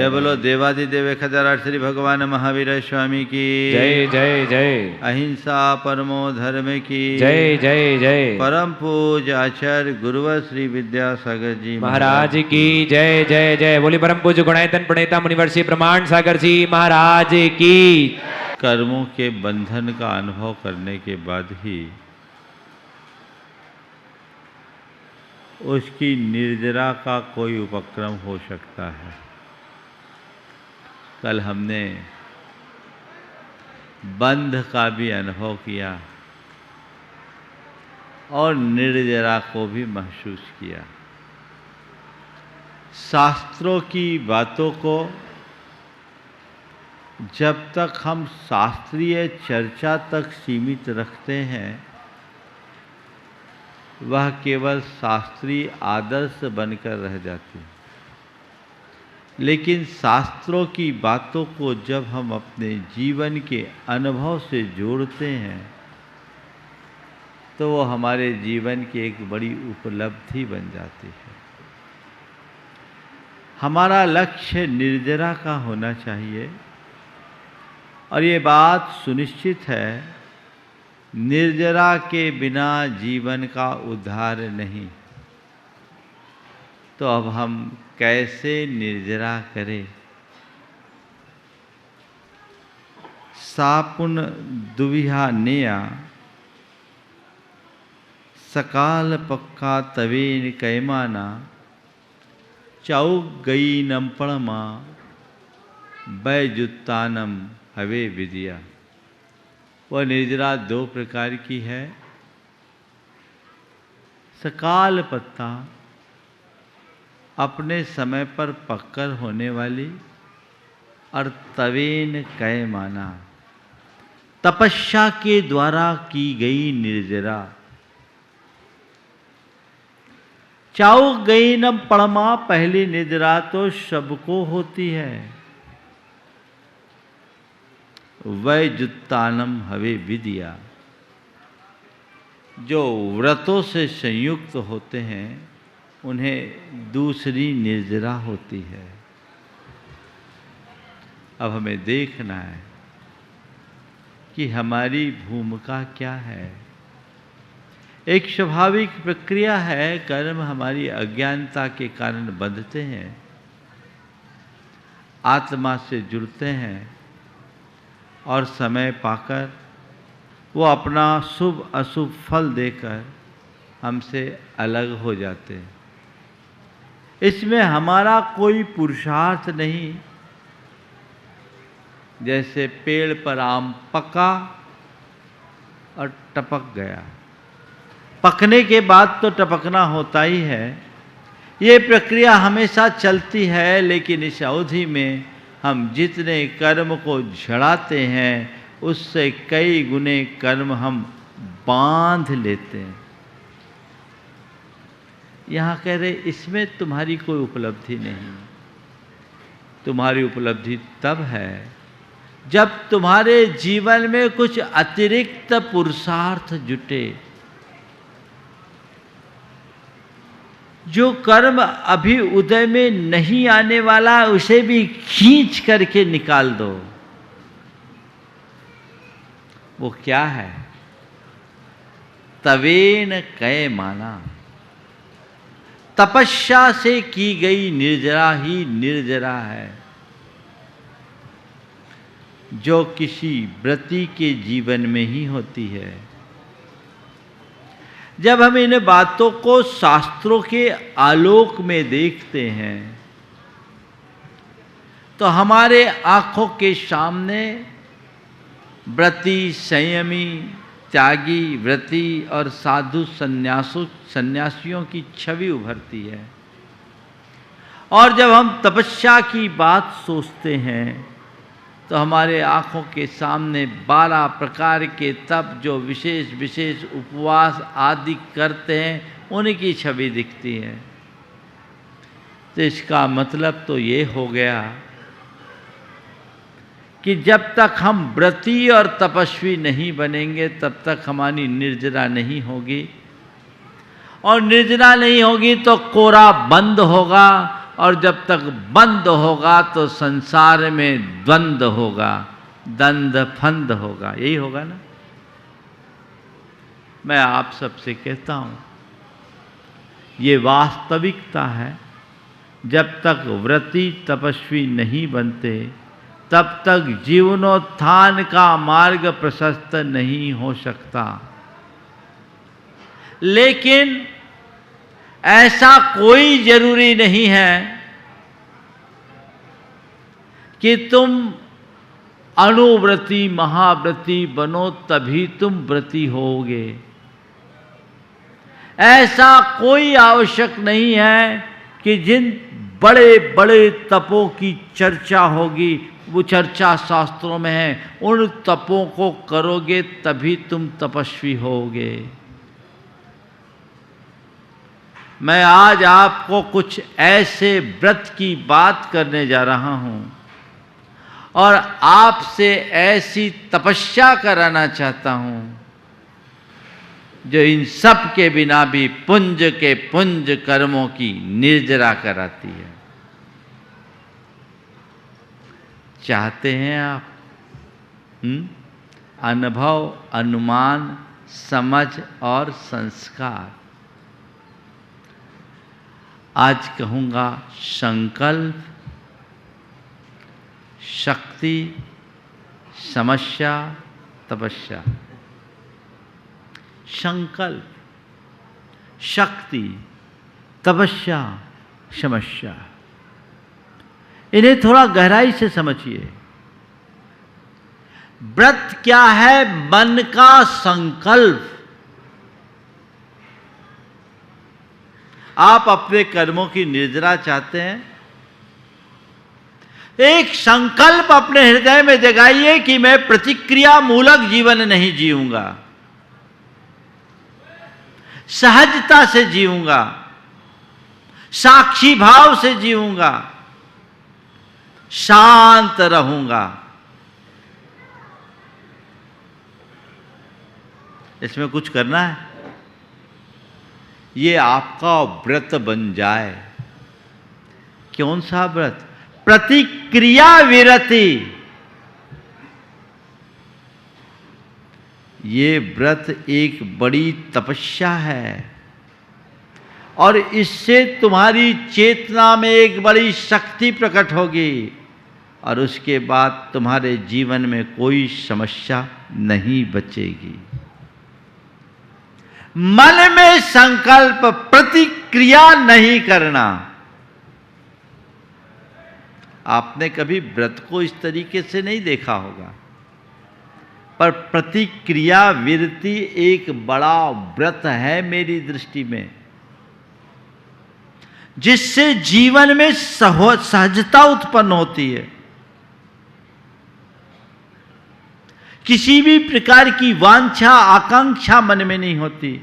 जय बोलो देवादिदेव खजाराट श्री भगवान महावीर स्वामी की जय जय जय। अहिंसा परमो धर्म की जय जय जय। परम पूज्य आचार्य गुरुवर श्री विद्यासागर जी महाराज की जय जय जय। बोली परम पूज्य गुणायतन प्रणेता मुनिवर श्री प्रमाण सागर जी महाराज की। कर्मों के बंधन का अनुभव करने के बाद ही उसकी निर्जरा का कोई उपक्रम हो सकता है। कल हमने बंध का भी अनुभव किया और निर्जरा को भी महसूस किया। शास्त्रों की बातों को जब तक हम शास्त्रीय चर्चा तक सीमित रखते हैं वह केवल शास्त्रीय आदर्श बनकर रह जाती है, लेकिन शास्त्रों की बातों को जब हम अपने जीवन के अनुभव से जोड़ते हैं तो वो हमारे जीवन की एक बड़ी उपलब्धि बन जाती है। हमारा लक्ष्य निर्जरा का होना चाहिए और ये बात सुनिश्चित है, निर्जरा के बिना जीवन का उद्धार नहीं। तो अब हम कैसे निर्जरा करें? सापुन दुविहा नेया सकाल पक्का तवेन कैमाना चौक गई नमपणमा बैजुत्तानम हवे विदिया। वह निर्जरा दो प्रकार की है। सकाल पत्ता अपने समय पर पक्कर होने वाली और तवेन कैमाना तपस्या के द्वारा की गई निर्जरा। चाउ गई न पड़मा पहली निर्जरा तो सबको होती है। वै जुत्तानम हवे विदिया, जो व्रतों से संयुक्त होते हैं उन्हें दूसरी निर्जरा होती है। अब हमें देखना है कि हमारी भूमिका क्या है। एक स्वाभाविक प्रक्रिया है, कर्म हमारी अज्ञानता के कारण बंधते हैं, आत्मा से जुड़ते हैं और समय पाकर वो अपना शुभ अशुभ फल देकर हमसे अलग हो जाते हैं। इसमें हमारा कोई पुरुषार्थ नहीं। जैसे पेड़ पर आम पका और टपक गया, पकने के बाद तो टपकना होता ही है। ये प्रक्रिया हमेशा चलती है, लेकिन इस अवधि में हम जितने कर्म को झड़ाते हैं उससे कई गुने कर्म हम बांध लेते हैं। यहाँ कह रहे इसमें तुम्हारी कोई उपलब्धि नहीं। तुम्हारी उपलब्धि तब है जब तुम्हारे जीवन में कुछ अतिरिक्त पुरुषार्थ जुटे। जो कर्म अभी उदय में नहीं आने वाला उसे भी खींच करके निकाल दो। वो क्या है? तवेन कै माना, तपस्या से की गई निर्जरा ही निर्जरा है, जो किसी व्रती के जीवन में ही होती है। जब हम इन बातों को शास्त्रों के आलोक में देखते हैं तो हमारे आंखों के सामने व्रती, संयमी, त्यागी, व्रती और साधु सन्यासियों की छवि उभरती है। और जब हम तपस्या की बात सोचते हैं तो हमारे आँखों के सामने 12 प्रकार के तप, जो विशेष विशेष उपवास आदि करते हैं, उनकी छवि दिखती है। तो इसका मतलब तो ये हो गया कि जब तक हम व्रती और तपस्वी नहीं बनेंगे तब तक हमारी निर्जरा नहीं होगी, और निर्जरा नहीं होगी तो कोरा बंद होगा, और जब तक बंद होगा तो संसार में द्वंद्व होगा, दंद फंद होगा। यही होगा ना। मैं आप सबसे कहता हूं, ये वास्तविकता है। जब तक व्रती तपस्वी नहीं बनते तब तक जीवनोत्थान का मार्ग प्रशस्त नहीं हो सकता। लेकिन ऐसा कोई जरूरी नहीं है कि तुम अनुव्रती महाव्रती बनो तभी तुम व्रती होगे। ऐसा कोई आवश्यक नहीं है कि जिन बड़े बड़े तपों की चर्चा होगी, वो चर्चा शास्त्रों में है, उन तपों को करोगे तभी तुम तपस्वी होगे। मैं आज आपको कुछ ऐसे व्रत की बात करने जा रहा हूं और आपसे ऐसी तपस्या कराना चाहता हूं जो इन सब के बिना भी पुंज के पुंज कर्मों की निर्जरा कराती है। चाहते हैं आप? अनुभव, अनुमान, समझ और संस्कार। आज कहूंगा संकल्प, शक्ति, समस्या, तपस्या। संकल्प, शक्ति, तपस्या, समस्या, इन्हें थोड़ा गहराई से समझिए। व्रत क्या है? मन का संकल्प। आप अपने कर्मों की निर्जरा चाहते हैं, एक संकल्प अपने हृदय में जगाइए कि मैं प्रतिक्रिया मूलक जीवन नहीं जीऊंगा, सहजता से जीऊंगा, साक्षी भाव से जीऊंगा, शांत रहूंगा। इसमें कुछ करना है, ये आपका व्रत बन जाए। कौन सा व्रत? प्रतिक्रिया विरति। ये व्रत एक बड़ी तपस्या है और इससे तुम्हारी चेतना में एक बड़ी शक्ति प्रकट होगी और उसके बाद तुम्हारे जीवन में कोई समस्या नहीं बचेगी। मन में संकल्प, प्रतिक्रिया नहीं करना। आपने कभी व्रत को इस तरीके से नहीं देखा होगा, पर प्रतिक्रिया विरति एक बड़ा व्रत है मेरी दृष्टि में, जिससे जीवन में सहजता उत्पन्न होती है। किसी भी प्रकार की वांछा आकांक्षा मन में नहीं होती,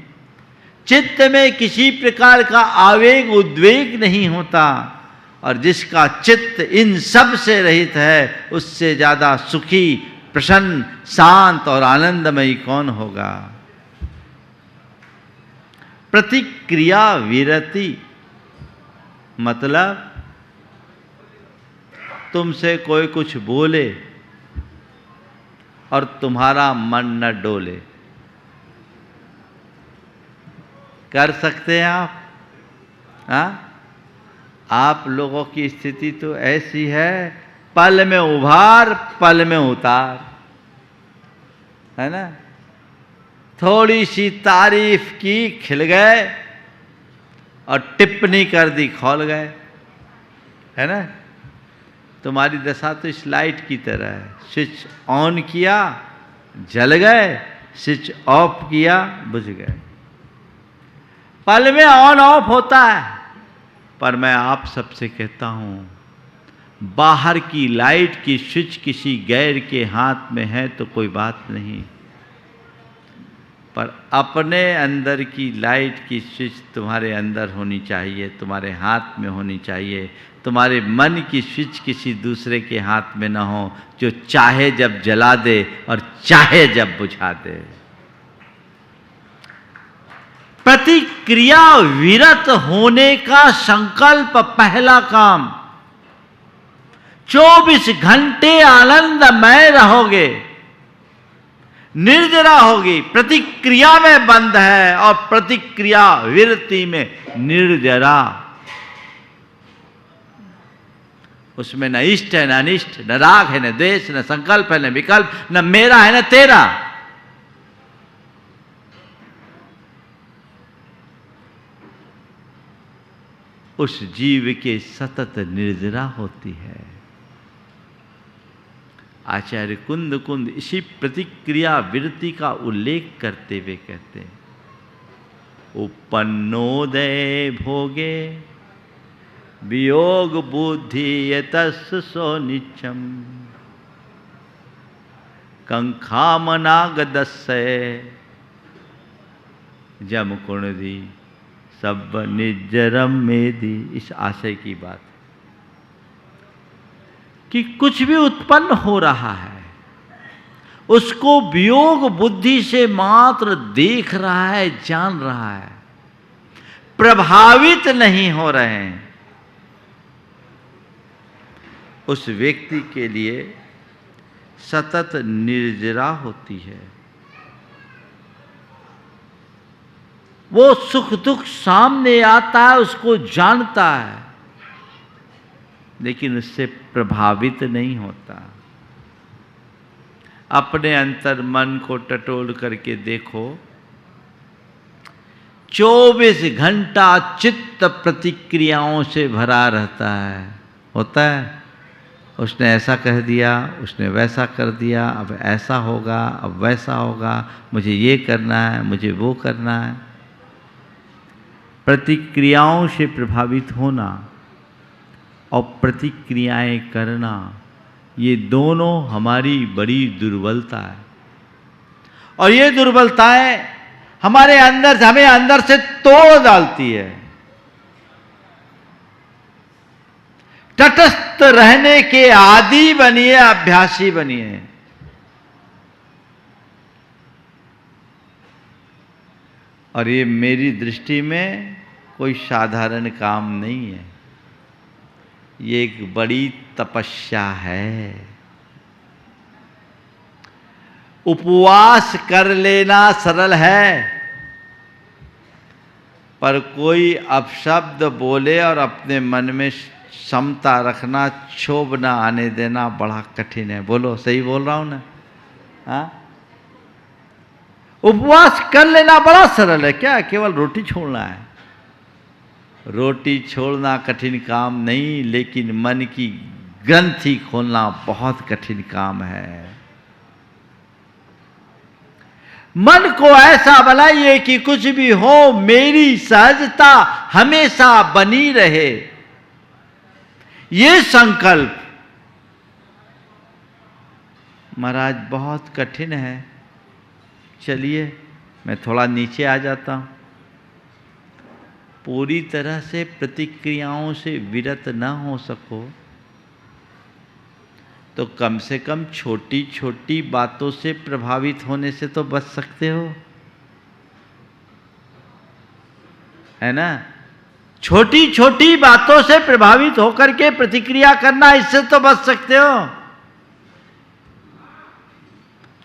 चित्त में किसी प्रकार का आवेग उद्वेग नहीं होता, और जिसका चित्त इन सब से रहित है उससे ज्यादा सुखी, प्रसन्न, शांत और आनंदमयी कौन होगा। प्रतिक्रिया विरति मतलब तुमसे कोई कुछ बोले और तुम्हारा मन न डोले। कर सकते हैं आप? हाँ? आप लोगों की स्थिति तो ऐसी है, पल में उभार पल में उतार, है ना। थोड़ी सी तारीफ की खिल गए और टिप्पणी कर दी खौल गए, है ना। तुम्हारी दशा तो इस लाइट की तरह है, स्विच ऑन किया जल गए, स्विच ऑफ किया बुझ गए। पल में ऑन ऑफ होता है। पर मैं आप सबसे कहता हूं, बाहर की लाइट की स्विच किसी गैर के हाथ में है तो कोई बात नहीं, पर अपने अंदर की लाइट की स्विच तुम्हारे अंदर होनी चाहिए, तुम्हारे हाथ में होनी चाहिए। तुम्हारे मन की स्विच किसी दूसरे के हाथ में ना हो, जो चाहे जब जला दे और चाहे जब बुझा दे। प्रतिक्रिया विरत होने का संकल्प पहला काम। 24 घंटे आनंदमय रहोगे, निर्जरा होगी, प्रतिक्रिया में बंद है और प्रतिक्रिया विरति में निर्जरा। उसमें न इष्ट है, न अनिष्ट, न राग है, न द्वेष, न संकल्प है, न विकल्प, न मेरा है, न तेरा। उस जीव के सतत निर्जरा होती है। आचार्य कुंद कुंद इसी प्रतिक्रिया विरति का उल्लेख करते हुए कहते हैं, उपन्नोदय भोगे वियोग बुद्धि यतस् सो नित्यम कंखामनागदस्य जम कुणदी सब निजरम मेदी। इस आशय की बात कि कुछ भी उत्पन्न हो रहा है, उसको वियोग बुद्धि से मात्र देख रहा है, जान रहा है, प्रभावित नहीं हो रहे हैं। उस व्यक्ति के लिए सतत निर्जरा होती है। वो सुख दुख सामने आता है, उसको जानता है, लेकिन उससे प्रभावित नहीं होता। अपने अंतर मन को टटोल करके देखो, 24 घंटा चित्त प्रतिक्रियाओं से भरा रहता है। होता है, उसने ऐसा कह दिया, उसने वैसा कर दिया, अब ऐसा होगा, अब वैसा होगा, मुझे ये करना है, मुझे वो करना है। प्रतिक्रियाओं से प्रभावित होना और प्रतिक्रियाएं करना, ये दोनों हमारी बड़ी दुर्बलता है। और ये दुर्बलताएं हमारे अंदर, हमें अंदर से तोड़ डालती है। तटस्थ रहने के आदी बनिए, अभ्यासी बनिए। और ये मेरी दृष्टि में कोई साधारण काम नहीं है, ये एक बड़ी तपस्या है। उपवास कर लेना सरल है, पर कोई अपशब्द बोले और अपने मन में समता रखना, क्षोभ ना आने देना बड़ा कठिन है। बोलो, सही बोल रहा हूं ना? हाँ, उपवास कर लेना बड़ा सरल है। क्या केवल रोटी छोड़ना है? रोटी छोड़ना कठिन काम नहीं, लेकिन मन की ग्रंथि खोलना बहुत कठिन काम है। मन को ऐसा बनाइए कि कुछ भी हो, मेरी सहजता हमेशा बनी रहे। ये संकल्प महाराज बहुत कठिन है। चलिए मैं थोड़ा नीचे आ जाता हूं। पूरी तरह से प्रतिक्रियाओं से विरत न हो सको तो कम से कम छोटी छोटी बातों से प्रभावित होने से तो बच सकते हो, है ना? छोटी छोटी बातों से प्रभावित होकर के प्रतिक्रिया करना, इससे तो बच सकते हो।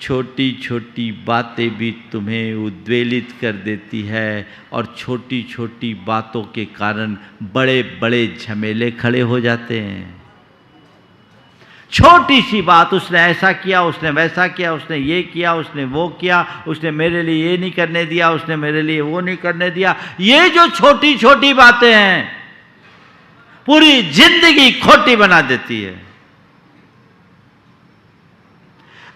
छोटी छोटी बातें भी तुम्हें उद्वेलित कर देती है और छोटी छोटी बातों के कारण बड़े बड़े झमेले खड़े हो जाते हैं। छोटी सी बात, उसने ऐसा किया, उसने वैसा किया, उसने ये किया, उसने वो किया, उसने मेरे लिए ये नहीं करने दिया, उसने मेरे लिए वो नहीं करने दिया। ये जो छोटी छोटी बातें हैं पूरी जिंदगी खोटी बना देती है।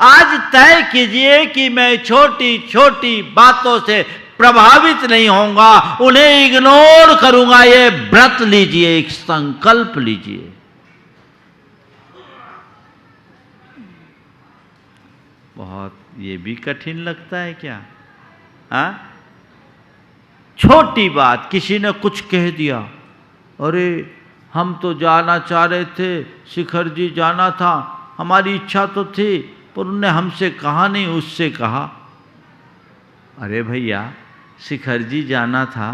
आज तय कीजिए कि मैं छोटी छोटी बातों से प्रभावित नहीं होऊंगा, उन्हें इग्नोर करूंगा। ये व्रत लीजिए, एक संकल्प लीजिए। बहुत ये भी कठिन लगता है क्या? हाँ, छोटी बात, किसी ने कुछ कह दिया, अरे हम तो जाना चाह रहे थे, शिखर जी जाना था, हमारी इच्छा तो थी, पर उन्होंने हमसे कहा नहीं, उससे कहा। अरे भैया, शिखर जी जाना था,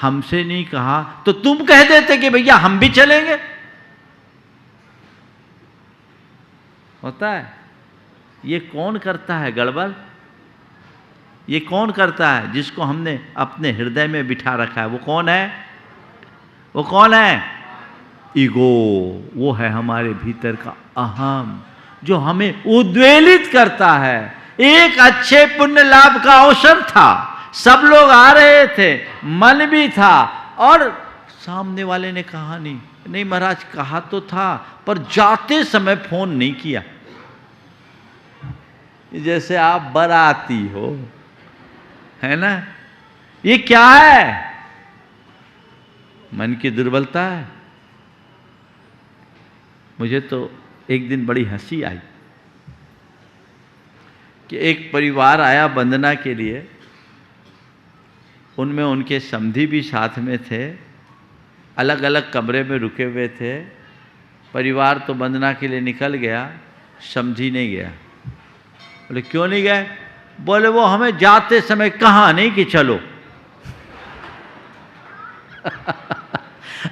हमसे नहीं कहा तो तुम कह देते कि भैया हम भी चलेंगे। होता है। ये कौन करता है गड़बड़? ये कौन करता है? जिसको हमने अपने हृदय में बिठा रखा है। वो कौन है? वो कौन है? ईगो। वो है हमारे भीतर का अहम, जो हमें उद्वेलित करता है। एक अच्छे पुण्य लाभ का अवसर था, सब लोग आ रहे थे, मन भी था, और सामने वाले ने कहा नहीं महाराज, कहा तो था पर जाते समय फोन नहीं किया। जैसे आप बाराती हो, है ना? ये क्या है? मन की दुर्बलता है। मुझे तो एक दिन बड़ी हंसी आई कि एक परिवार आया वंदना के लिए, उनमें उनके समधी भी साथ में थे, अलग अलग कमरे में रुके हुए थे। परिवार तो वंदना के लिए निकल गया, समधी नहीं गया। बोले क्यों नहीं गए? बोले वो हमें जाते समय कहा नहीं कि चलो।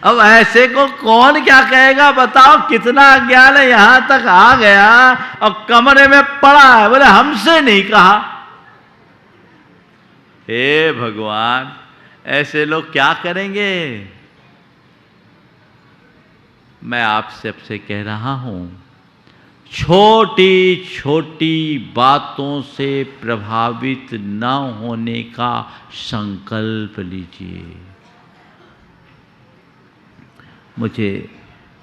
अब ऐसे को कौन क्या कहेगा बताओ? कितना अज्ञान है, यहां तक आ गया और कमरे में पड़ा है, बोले हमसे नहीं कहा। हे भगवान, ऐसे लोग क्या करेंगे? मैं आप सबसे कह रहा हूं, छोटी छोटी बातों से प्रभावित न होने का संकल्प लीजिए। मुझे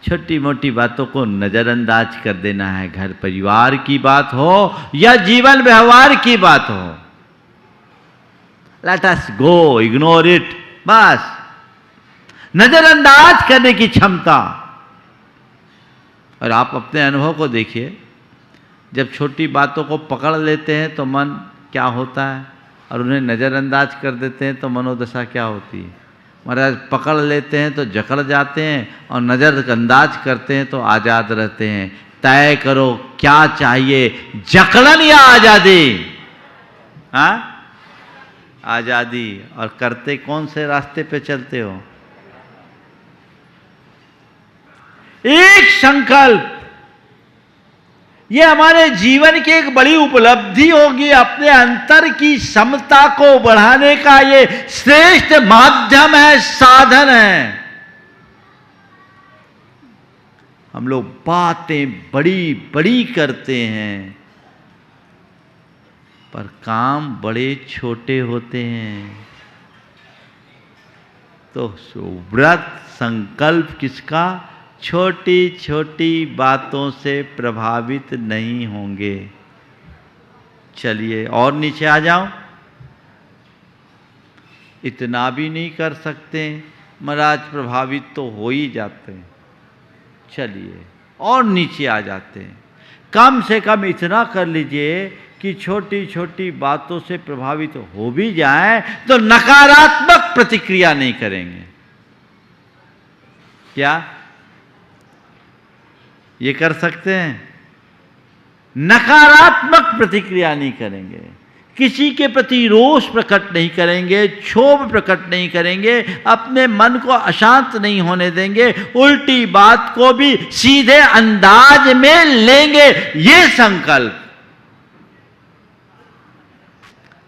छोटी मोटी बातों को नजरअंदाज कर देना है, घर परिवार की बात हो या जीवन व्यवहार की बात हो। Let us go, ignore it, बस। नजरअंदाज करने की क्षमता। और आप अपने अनुभव को देखिए, जब छोटी बातों को पकड़ लेते हैं तो मन क्या होता है, और उन्हें नजरअंदाज कर देते हैं तो मनोदशा क्या होती है। महाराज, पकड़ लेते हैं तो जकड़ जाते हैं, और नजरअंदाज करते हैं तो आजाद रहते हैं। तय करो क्या चाहिए, जकड़न या आजादी? हाँ, आजादी। और करते कौन से रास्ते पे चलते हो? एक संकल्प। ये हमारे जीवन की एक बड़ी उपलब्धि होगी। अपने अंतर की समता को बढ़ाने का ये श्रेष्ठ माध्यम है, साधन है। हम लोग बातें बड़ी बड़ी करते हैं, पर काम बड़े छोटे होते हैं। तो व्रत संकल्प किसका? छोटी छोटी बातों से प्रभावित नहीं होंगे। चलिए और नीचे आ जाओ। इतना भी नहीं कर सकते महाराज, प्रभावित तो हो ही जाते हैं। चलिए और नीचे आ जाते हैं। कम से कम इतना कर लीजिए कि छोटी छोटी बातों से प्रभावित हो भी जाएं तो नकारात्मक प्रतिक्रिया नहीं करेंगे। क्या ये कर सकते हैं? नकारात्मक प्रतिक्रिया नहीं करेंगे, किसी के प्रति रोष प्रकट नहीं करेंगे, क्षोभ प्रकट नहीं करेंगे, अपने मन को अशांत नहीं होने देंगे, उल्टी बात को भी सीधे अंदाज में लेंगे। ये संकल्प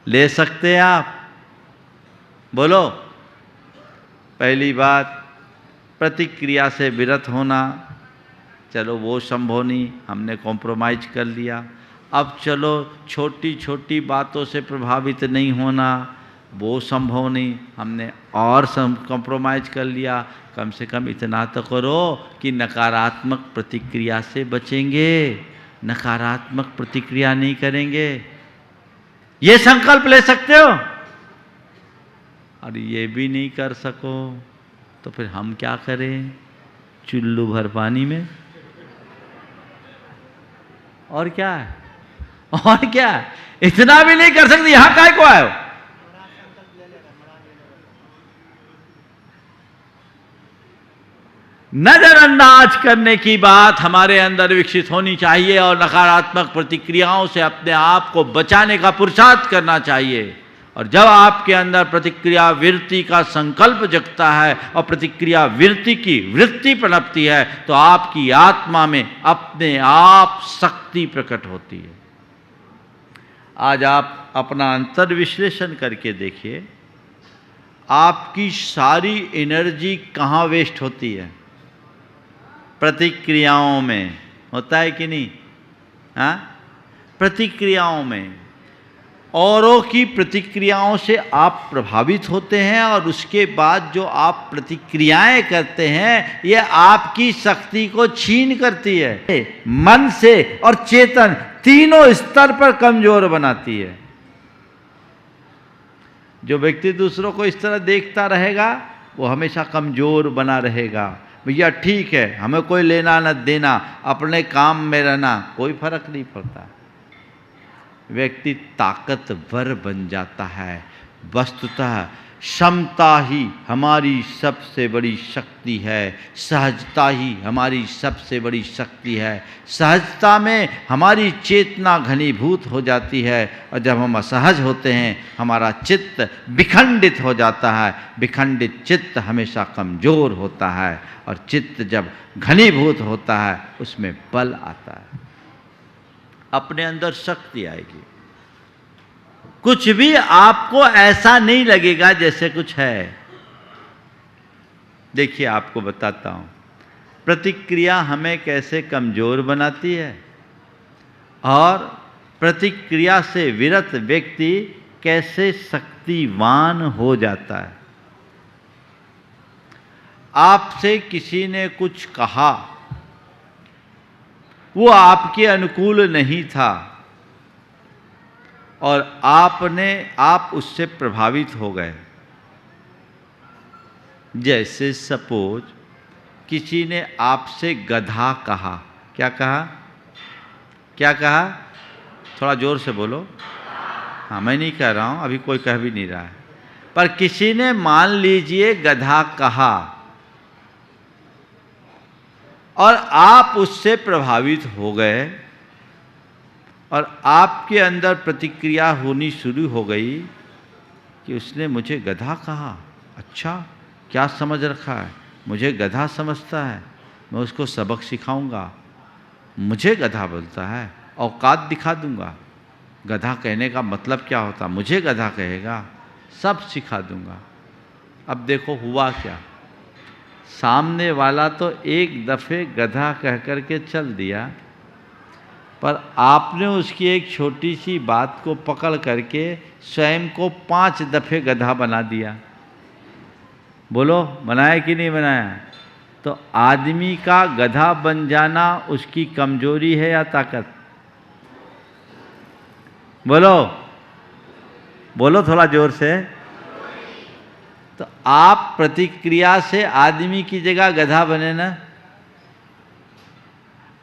ले सकते हैं आप? बोलो। पहली बात, प्रतिक्रिया से विरत होना। चलो वो संभव नहीं, हमने कॉम्प्रोमाइज कर लिया। अब चलो छोटी छोटी बातों से प्रभावित नहीं होना, वो संभव नहीं, हमने और कॉम्प्रोमाइज कर लिया। कम से कम इतना तो करो कि नकारात्मक प्रतिक्रिया से बचेंगे, नकारात्मक प्रतिक्रिया नहीं करेंगे। ये संकल्प ले सकते हो? और ये भी नहीं कर सको तो फिर हम क्या करें? चुल्लू भर पानी में। और क्या है? और क्या है? इतना भी नहीं कर सकते, यहां काहे को आए हो? नजरअंदाज करने की बात हमारे अंदर विकसित होनी चाहिए और नकारात्मक प्रतिक्रियाओं से अपने आप को बचाने का पुरुषार्थ करना चाहिए। और जब आपके अंदर प्रतिक्रिया वृत्ति का संकल्प जगता है और प्रतिक्रिया वृत्ति की वृत्ति पनपती है तो आपकी आत्मा में अपने आप शक्ति प्रकट होती है। आज आप अपना अंतर विश्लेषण करके देखिए, आपकी सारी एनर्जी कहाँ वेस्ट होती है? प्रतिक्रियाओं में। होता है कि नहीं? हाँ, प्रतिक्रियाओं में। औरों की प्रतिक्रियाओं से आप प्रभावित होते हैं और उसके बाद जो आप प्रतिक्रियाएं करते हैं ये आपकी शक्ति को छीन करती है, मन से और चेतन तीनों स्तर पर कमजोर बनाती है। जो व्यक्ति दूसरों को इस तरह देखता रहेगा वो हमेशा कमजोर बना रहेगा। भैया ठीक है, हमें कोई लेना न देना, अपने काम में रहना, कोई फर्क नहीं पड़ता। व्यक्ति ताकतवर बन जाता है। वस्तुतः क्षमता ही हमारी सबसे बड़ी शक्ति है, सहजता ही हमारी सबसे बड़ी शक्ति है। सहजता में हमारी चेतना घनीभूत हो जाती है और जब हम असहज होते हैं हमारा चित्त विखंडित हो जाता है। विखंडित चित्त हमेशा कमजोर होता है और चित्त जब घनीभूत होता है उसमें बल आता है, अपने अंदर शक्ति आएगी। कुछ भी आपको ऐसा नहीं लगेगा जैसे कुछ है। देखिए आपको बताता हूं, प्रतिक्रिया हमें कैसे कमजोर बनाती है और प्रतिक्रिया से विरत व्यक्ति कैसे शक्तिवान हो जाता है। आपसे किसी ने कुछ कहा, वो आपके अनुकूल नहीं था और आप उससे प्रभावित हो गए। जैसे सपोज किसी ने आपसे गधा कहा। क्या कहा? क्या कहा? थोड़ा जोर से बोलो। हाँ, मैं नहीं कह रहा हूं, अभी कोई कह भी नहीं रहा है, पर किसी ने मान लीजिए गधा कहा और आप उससे प्रभावित हो गए और आपके अंदर प्रतिक्रिया होनी शुरू हो गई कि उसने मुझे गधा कहा। अच्छा, क्या समझ रखा है? मुझे गधा समझता है, मैं उसको सबक सिखाऊंगा। मुझे गधा बोलता है, औकात दिखा दूंगा। गधा कहने का मतलब क्या होता, मुझे गधा कहेगा, सब सिखा दूंगा। अब देखो हुआ क्या, सामने वाला तो एक दफ़े गधा कह करके चल दिया, पर आपने उसकी एक छोटी सी बात को पकड़ करके स्वयं को 5 दफ़े गधा बना दिया। बोलो, बनाया कि नहीं बनाया? तो आदमी का गधा बन जाना उसकी कमजोरी है या ताकत? बोलो, बोलो थोड़ा जोर से। तो आप प्रतिक्रिया से आदमी की जगह गधा बने ना।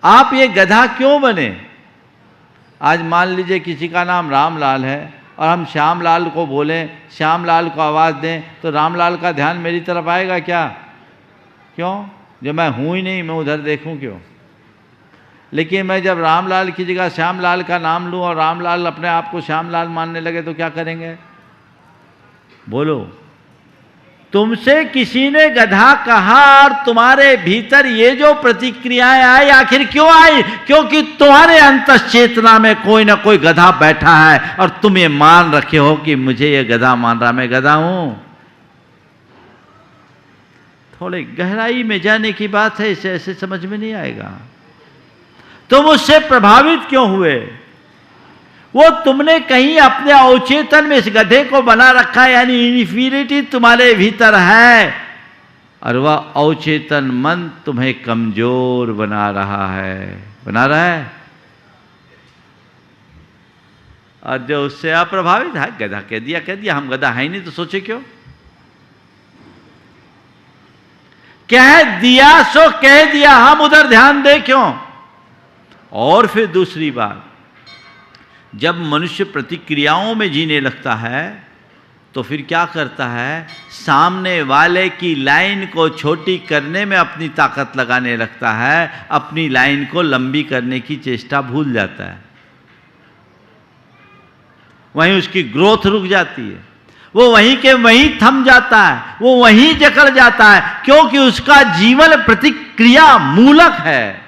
आप ये गधा क्यों बने? आज मान लीजिए किसी का नाम रामलाल है और हम श्यामलाल को बोलें, श्यामलाल को आवाज़ दें, तो रामलाल का ध्यान मेरी तरफ आएगा क्या? क्यों? जब मैं हूँ ही नहीं, मैं उधर देखूँ क्यों? लेकिन मैं जब रामलाल की जगह श्यामलाल का नाम लूँ और रामलाल अपने आप को श्यामलाल मानने लगे तो क्या करेंगे? बोलो। तुमसे किसी ने गधा कहा और तुम्हारे भीतर ये जो प्रतिक्रियाएं आई, आखिर क्यों आई? क्योंकि तुम्हारे अंतश्चेतना में कोई ना कोई गधा बैठा है और तुम ये मान रखे हो कि मुझे ये गधा मान रहा, मैं गधा हूं। थोड़े गहराई में जाने की बात है, इसे ऐसे समझ में नहीं आएगा। तुम उससे प्रभावित क्यों हुए? वो तुमने कहीं अपने अवचेतन में इस गधे को बना रखा है, यानी इन्फीरिटी तुम्हारे भीतर है और वह अवचेतन मन तुम्हें कमजोर बना रहा है, बना रहा है। और जो उससे अप्रभावित है, गधा कह दिया, हम गधा है ही नहीं तो सोचे क्यों? कह दिया सो कह दिया, हम उधर ध्यान दे क्यों? और फिर दूसरी बात, जब मनुष्य प्रतिक्रियाओं में जीने लगता है तो फिर क्या करता है? सामने वाले की लाइन को छोटी करने में अपनी ताकत लगाने लगता है, अपनी लाइन को लंबी करने की चेष्टा भूल जाता है। वहीं उसकी ग्रोथ रुक जाती है, वो वहीं के वहीं थम जाता है, वो वहीं जकड़ जाता है, क्योंकि उसका जीवन प्रतिक्रिया मूलक है।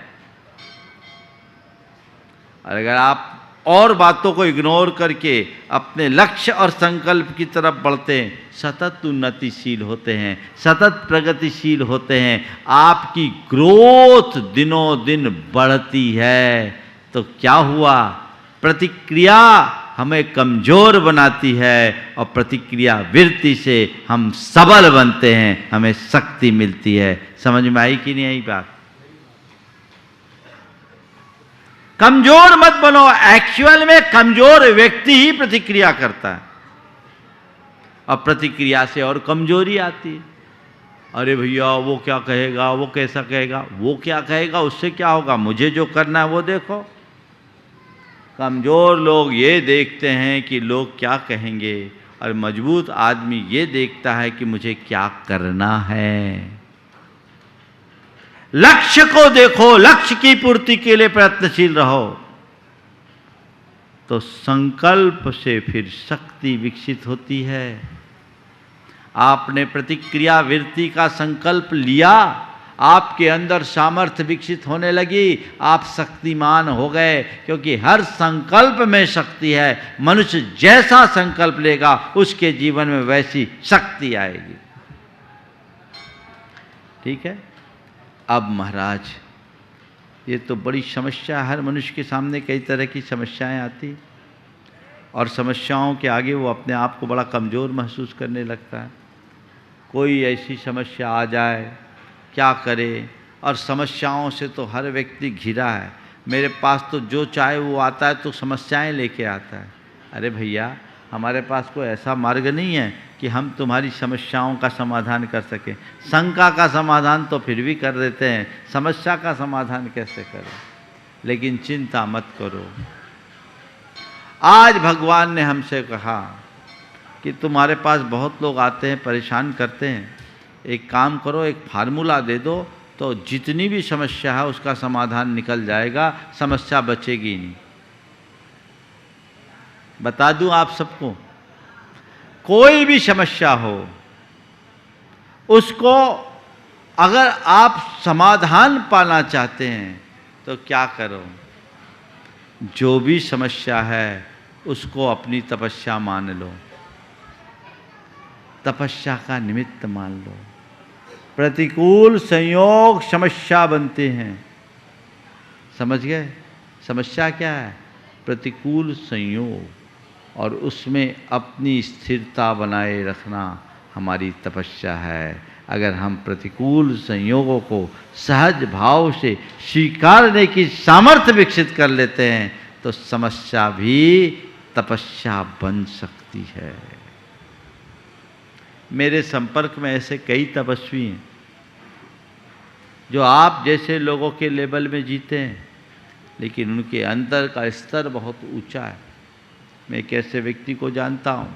और अगर आप और बातों को इग्नोर करके अपने लक्ष्य और संकल्प की तरफ बढ़ते हैं, सतत उन्नतिशील होते हैं, सतत प्रगतिशील होते हैं, आपकी ग्रोथ दिनों दिन बढ़ती है। तो क्या हुआ? प्रतिक्रिया हमें कमजोर बनाती है और प्रतिक्रिया वृत्ति से हम सबल बनते हैं, हमें शक्ति मिलती है। समझ में आई कि नहीं आई बात? कमजोर मत बनो। एक्चुअल में कमजोर व्यक्ति ही प्रतिक्रिया करता है और प्रतिक्रिया से और कमजोरी आती है। अरे भैया वो क्या कहेगा, वो कैसा कहेगा, वो क्या कहेगा, उससे क्या होगा, मुझे जो करना है वो देखो। कमजोर लोग ये देखते हैं कि लोग क्या कहेंगे, और मजबूत आदमी ये देखता है कि मुझे क्या करना है। लक्ष्य को देखो, लक्ष्य की पूर्ति के लिए प्रयत्नशील रहो, तो संकल्प से फिर शक्ति विकसित होती है। आपने प्रतिक्रिया वृत्ति का संकल्प लिया, आपके अंदर सामर्थ्य विकसित होने लगी, आप शक्तिमान हो गए, क्योंकि हर संकल्प में शक्ति है। मनुष्य जैसा संकल्प लेगा उसके जीवन में वैसी शक्ति आएगी। ठीक है। अब महाराज, ये तो बड़ी समस्या, हर मनुष्य के सामने कई तरह की समस्याएं आती, और समस्याओं के आगे वो अपने आप को बड़ा कमज़ोर महसूस करने लगता है। कोई ऐसी समस्या आ जाए, क्या करे? और समस्याओं से तो हर व्यक्ति घिरा है। मेरे पास तो जो चाहे वो आता है, तो समस्याएं लेके आता है। अरे भैया, हमारे पास कोई ऐसा मार्ग नहीं है कि हम तुम्हारी समस्याओं का समाधान कर सकें। शंका का समाधान तो फिर भी कर देते हैं, समस्या का समाधान कैसे करें? लेकिन चिंता मत करो। आज भगवान ने हमसे कहा कि तुम्हारे पास बहुत लोग आते हैं, परेशान करते हैं, एक काम करो, एक फार्मूला दे दो, तो जितनी भी समस्या है उसका समाधान निकल जाएगा, समस्या बचेगी नहीं। बता दूं आप सबको, कोई भी समस्या हो, उसको अगर आप समाधान पाना चाहते हैं तो क्या करो? जो भी समस्या है उसको अपनी तपस्या मान लो, तपस्या का निमित्त मान लो। प्रतिकूल संयोग समस्या बनते हैं। समझ गए? समस्या क्या है? प्रतिकूल संयोग, और उसमें अपनी स्थिरता बनाए रखना हमारी तपस्या है। अगर हम प्रतिकूल संयोगों को सहज भाव से स्वीकारने की सामर्थ्य विकसित कर लेते हैं, तो समस्या भी तपस्या बन सकती है। मेरे संपर्क में ऐसे कई तपस्वी हैं जो आप जैसे लोगों के लेवल में जीते हैं, लेकिन उनके अंदर का स्तर बहुत ऊंचा है। मैं एक ऐसे व्यक्ति को जानता हूँ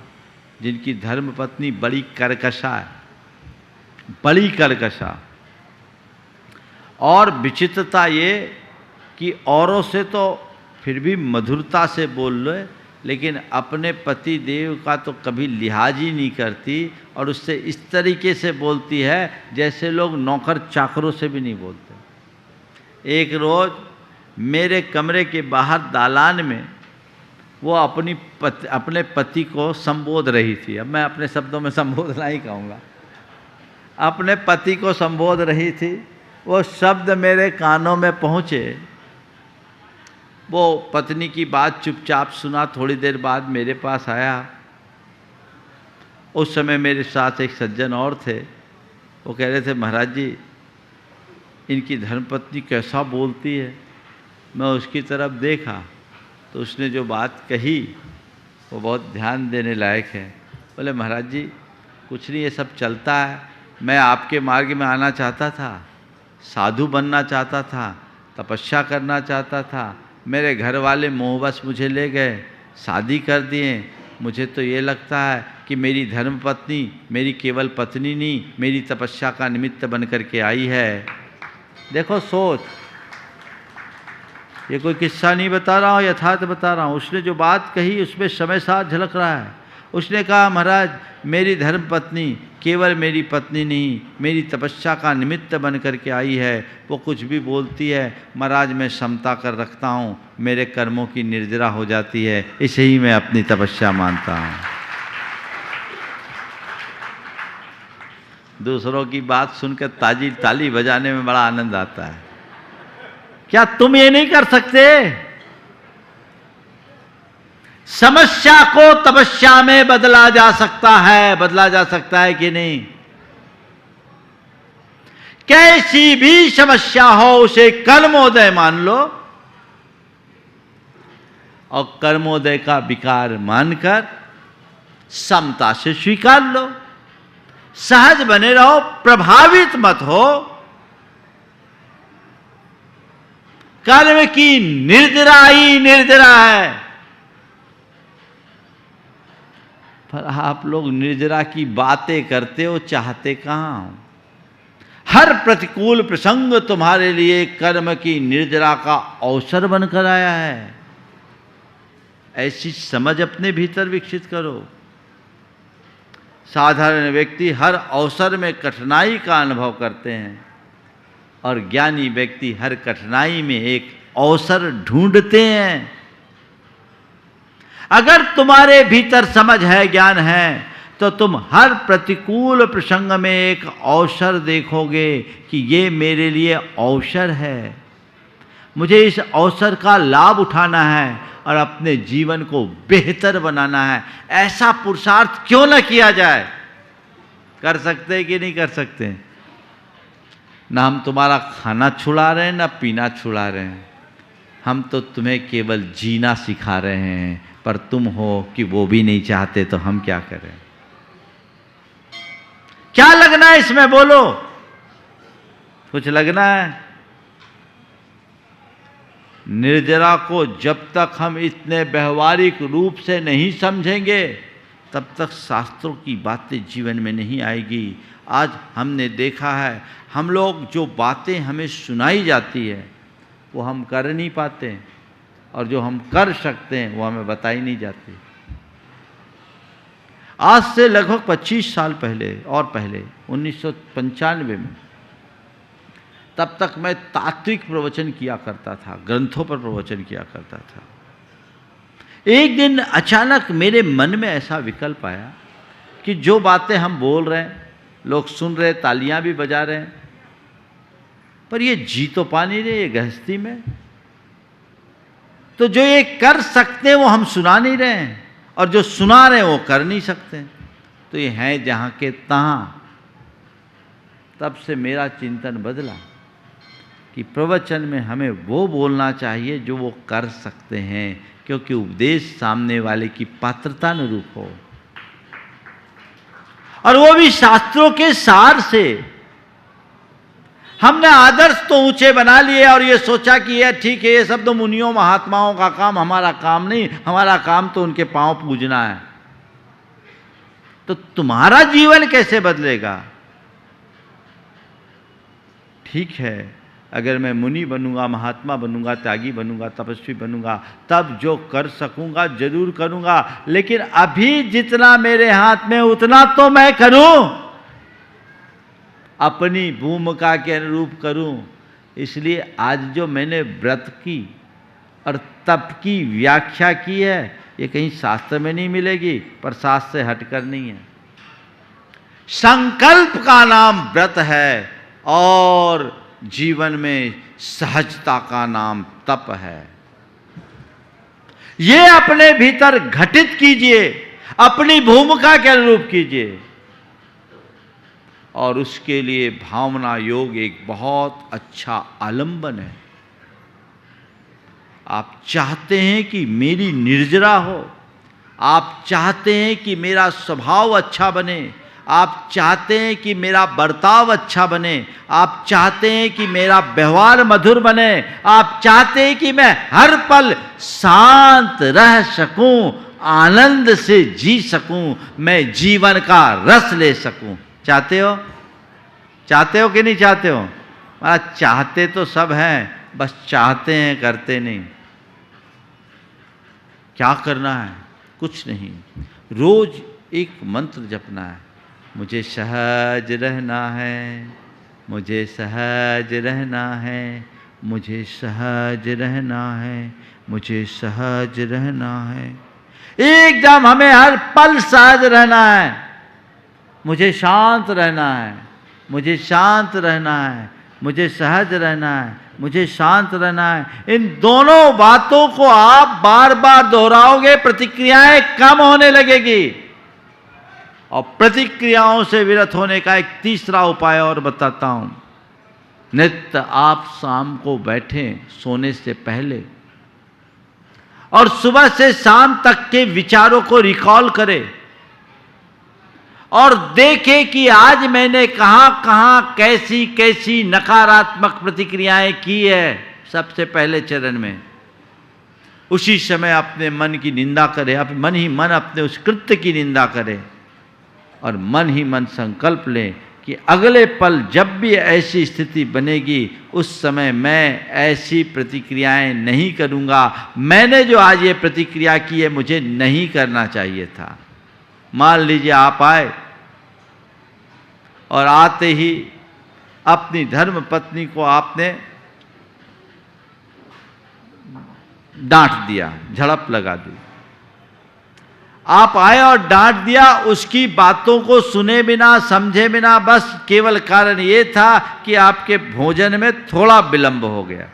जिनकी धर्मपत्नी बड़ी कर्कशा है, बड़ी कर्कशा, और विचित्रता ये कि औरों से तो फिर भी मधुरता से बोल लो, लेकिन अपने पति देव का तो कभी लिहाज ही नहीं करती, और उससे इस तरीके से बोलती है जैसे लोग नौकर चाकरों से भी नहीं बोलते। एक रोज़ मेरे कमरे के बाहर दालान में वो अपने पति को संबोध रही थी। अब मैं अपने शब्दों में संबोधना ही कहूँगा, अपने पति को संबोध रही थी। वो शब्द मेरे कानों में पहुँचे, वो पत्नी की बात चुपचाप सुना, थोड़ी देर बाद मेरे पास आया। उस समय मेरे साथ एक सज्जन और थे, वो कह रहे थे, महाराज जी इनकी धर्मपत्नी कैसा बोलती है। मैं उसकी तरफ देखा तो उसने जो बात कही वो बहुत ध्यान देने लायक है। बोले, महाराज जी कुछ नहीं, ये सब चलता है। मैं आपके मार्ग में आना चाहता था, साधु बनना चाहता था, तपस्या करना चाहता था। मेरे घर वाले मोहबस मुझे ले गए, शादी कर दिए। मुझे तो ये लगता है कि मेरी धर्मपत्नी मेरी केवल पत्नी नहीं, मेरी तपस्या का निमित्त बन कर के आई है। देखो सोच, ये कोई किस्सा नहीं बता रहा हूँ, यथार्थ बता रहा हूँ। उसने जो बात कही उसमें समय साथ झलक रहा है। उसने कहा, महाराज मेरी धर्म पत्नी केवल मेरी पत्नी नहीं, मेरी तपस्या का निमित्त बन करके आई है। वो कुछ भी बोलती है, महाराज मैं समता कर रखता हूँ, मेरे कर्मों की निर्जरा हो जाती है, इसे ही मैं अपनी तपस्या मानता हूँ। दूसरों की बात सुनकर ताली बजाने में बड़ा आनंद आता है। क्या तुम ये नहीं कर सकते? समस्या को तपस्या में बदला जा सकता है कि नहीं? कैसी भी समस्या हो उसे कर्मोदय मान लो और कर्मोदय का विकार मानकर समता से स्वीकार लो। सहज बने रहो, प्रभावित मत हो। कर्म की निर्जरा ही निर्जरा है। पर आप लोग निर्जरा की बातें करते हो, चाहते कहां हो? हर प्रतिकूल प्रसंग तुम्हारे लिए कर्म की निर्जरा का अवसर बनकर आया है। ऐसी समझ अपने भीतर विकसित करो। साधारण व्यक्ति हर अवसर में कठिनाई का अनुभव करते हैं और ज्ञानी व्यक्ति हर कठिनाई में एक अवसर ढूंढते हैं। अगर तुम्हारे भीतर समझ है, ज्ञान है, तो तुम हर प्रतिकूल प्रसंग में एक अवसर देखोगे कि ये मेरे लिए अवसर है, मुझे इस अवसर का लाभ उठाना है और अपने जीवन को बेहतर बनाना है। ऐसा पुरुषार्थ क्यों न किया जाए? कर सकते हैं कि नहीं कर सकते? ना हम तुम्हारा खाना छुड़ा रहे हैं, ना पीना छुड़ा रहे हैं। हम तो तुम्हें केवल जीना सिखा रहे हैं, पर तुम हो कि वो भी नहीं चाहते, तो हम क्या करें? क्या लगना है इसमें? बोलो, कुछ लगना है? निर्जरा को जब तक हम इतने व्यवहारिक रूप से नहीं समझेंगे, तब तक शास्त्रों की बातें जीवन में नहीं आएगी। आज हमने देखा है, हम लोग जो बातें हमें सुनाई जाती है वो हम कर नहीं पाते, और जो हम कर सकते हैं वो हमें बताई नहीं जाती। आज से लगभग 25 साल पहले और पहले 1995 में, तब तक मैं तात्विक प्रवचन किया करता था, ग्रंथों पर प्रवचन किया करता था। एक दिन अचानक मेरे मन में ऐसा विकल्प आया कि जो बातें हम बोल रहे हैं, लोग सुन रहे, तालियां भी बजा रहे हैं, पर ये जी तो पा नहीं रहे, ये गृहस्थी में। तो जो ये कर सकते हैं वो हम सुना नहीं रहे हैं, और जो सुना रहे हैं वो कर नहीं सकते। तो ये हैं जहाँ के तहाँ। तब से मेरा चिंतन बदला कि प्रवचन में हमें वो बोलना चाहिए जो वो कर सकते हैं, क्योंकि उपदेश सामने वाले की पात्रता अनुरूप हो, और वो भी शास्त्रों के सार से। हमने आदर्श तो ऊंचे बना लिए और ये सोचा कि ये ठीक है, ये सब तो मुनियों महात्माओं का काम, हमारा काम नहीं। हमारा काम तो उनके पांव पूजना है। तो तुम्हारा जीवन कैसे बदलेगा? ठीक है, अगर मैं मुनि बनूंगा, महात्मा बनूंगा, त्यागी बनूंगा, तपस्वी बनूंगा, तब जो कर सकूंगा जरूर करूंगा, लेकिन अभी जितना मेरे हाथ में उतना तो मैं करूं, अपनी भूमिका के अनुरूप करूं। इसलिए आज जो मैंने व्रत की और तप की व्याख्या की है, ये कहीं शास्त्र में नहीं मिलेगी, पर शास्त्र से हटकर नहीं है। संकल्प का नाम व्रत है और जीवन में सहजता का नाम तप है। ये अपने भीतर घटित कीजिए, अपनी भूमिका के अनुरूप कीजिए, और उसके लिए भावना योग एक बहुत अच्छा आलंबन है। आप चाहते हैं कि मेरी निर्जरा हो, आप चाहते हैं कि मेरा स्वभाव अच्छा बने, आप चाहते हैं कि मेरा बर्ताव अच्छा बने, आप चाहते हैं कि मेरा व्यवहार मधुर बने, आप चाहते हैं कि मैं हर पल शांत रह सकूं, आनंद से जी सकूं, मैं जीवन का रस ले सकूं। चाहते हो? चाहते हो कि नहीं चाहते हो? चाहते तो सब हैं, बस चाहते हैं, करते नहीं। क्या करना है? कुछ नहीं, रोज एक मंत्र जपना है, मुझे सहज रहना है, मुझे सहज रहना है, मुझे सहज रहना है, मुझे सहज रहना है। एकदम हमें हर पल सहज रहना है, मुझे शांत रहना है, मुझे शांत रहना है, मुझे सहज रहना है, मुझे शांत रहना है। इन दोनों बातों को आप बार बार दोहराओगे, प्रतिक्रियाएं कम होने लगेगी। और प्रतिक्रियाओं से विरत होने का एक तीसरा उपाय और बताता हूं। नित्य आप शाम को बैठें सोने से पहले और सुबह से शाम तक के विचारों को रिकॉल करें और देखें कि आज मैंने कहां कहां कैसी कैसी नकारात्मक प्रतिक्रियाएं की है। सबसे पहले चरण में उसी समय अपने मन की निंदा करें, मन ही मन अपने उस कृत्य की निंदा करें और मन ही मन संकल्प लें कि अगले पल जब भी ऐसी स्थिति बनेगी उस समय मैं ऐसी प्रतिक्रियाएं नहीं करूंगा। मैंने जो आज ये प्रतिक्रिया की है मुझे नहीं करना चाहिए था। मान लीजिए आप आए और आते ही अपनी धर्म पत्नी को आपने डांट दिया, झड़प लगा दी। आप आए और डांट दिया, उसकी बातों को सुने बिना, समझे बिना, बस केवल कारण ये था कि आपके भोजन में थोड़ा विलंब हो गया।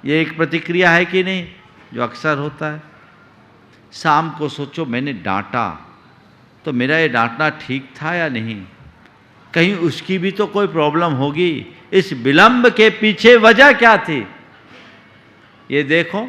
ये एक प्रतिक्रिया है कि नहीं, जो अक्सर होता है। शाम को सोचो मैंने डांटा तो मेरा ये डांटना ठीक था या नहीं, कहीं उसकी भी तो कोई प्रॉब्लम होगी। इस विलंब के पीछे वजह क्या थी ये देखो।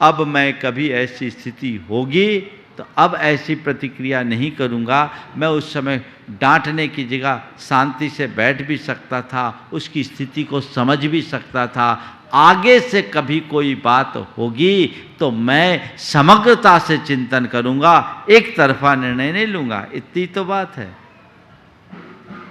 अब मैं कभी ऐसी स्थिति होगी तो अब ऐसी प्रतिक्रिया नहीं करूंगा। मैं उस समय डांटने की जगह शांति से बैठ भी सकता था, उसकी स्थिति को समझ भी सकता था। आगे से कभी कोई बात होगी तो मैं समग्रता से चिंतन करूंगा, एक तरफा निर्णय नहीं लूंगा। इतनी तो बात है।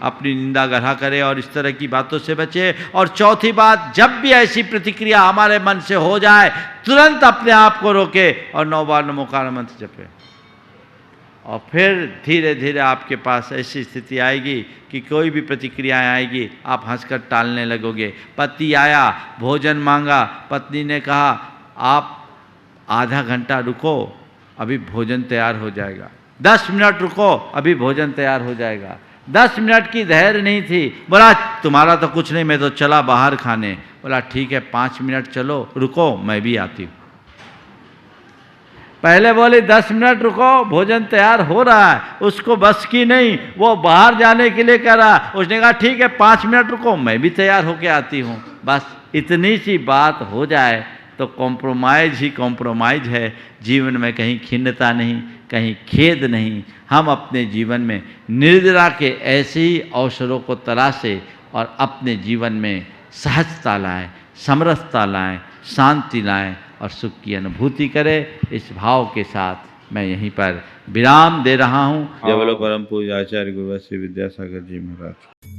अपनी निंदा ग्रह करे और इस तरह की बातों से बचे। और चौथी बात, जब भी ऐसी प्रतिक्रिया हमारे मन से हो जाए तुरंत अपने आप को रोके और 9 बार नमोकार मंत्र जपे। और फिर धीरे धीरे आपके पास ऐसी स्थिति आएगी कि कोई भी प्रतिक्रियाएं आएगी आप हंसकर टालने लगोगे। पति आया, भोजन मांगा, पत्नी ने कहा आप आधा घंटा रुको अभी भोजन तैयार हो जाएगा, 10 मिनट रुको अभी भोजन तैयार हो जाएगा। 10 मिनट की धैर्य नहीं थी, बोला तुम्हारा तो कुछ नहीं, मैं तो चला बाहर खाने। बोला ठीक है 5 मिनट चलो, रुको मैं भी आती हूँ। पहले बोले 10 मिनट रुको भोजन तैयार हो रहा है, उसको बस की नहीं, वो बाहर जाने के लिए कह रहा। उसने कहा ठीक है 5 मिनट रुको मैं भी तैयार होके आती हूँ। बस इतनी सी बात हो जाए तो कॉम्प्रोमाइज ही कॉम्प्रोमाइज है। जीवन में कहीं खिन्नता नहीं, कहीं खेद नहीं। हम अपने जीवन में निर्जरा के ऐसे ही अवसरों को तलाशें और अपने जीवन में सहजता लाएं, समरसता लाएं, शांति लाएं और सुख की अनुभूति करें। इस भाव के साथ मैं यहीं पर विराम दे रहा हूँ। जय बोलो परम पूज्य आचार्य गुरु श्री विद्यासागर जी महाराज।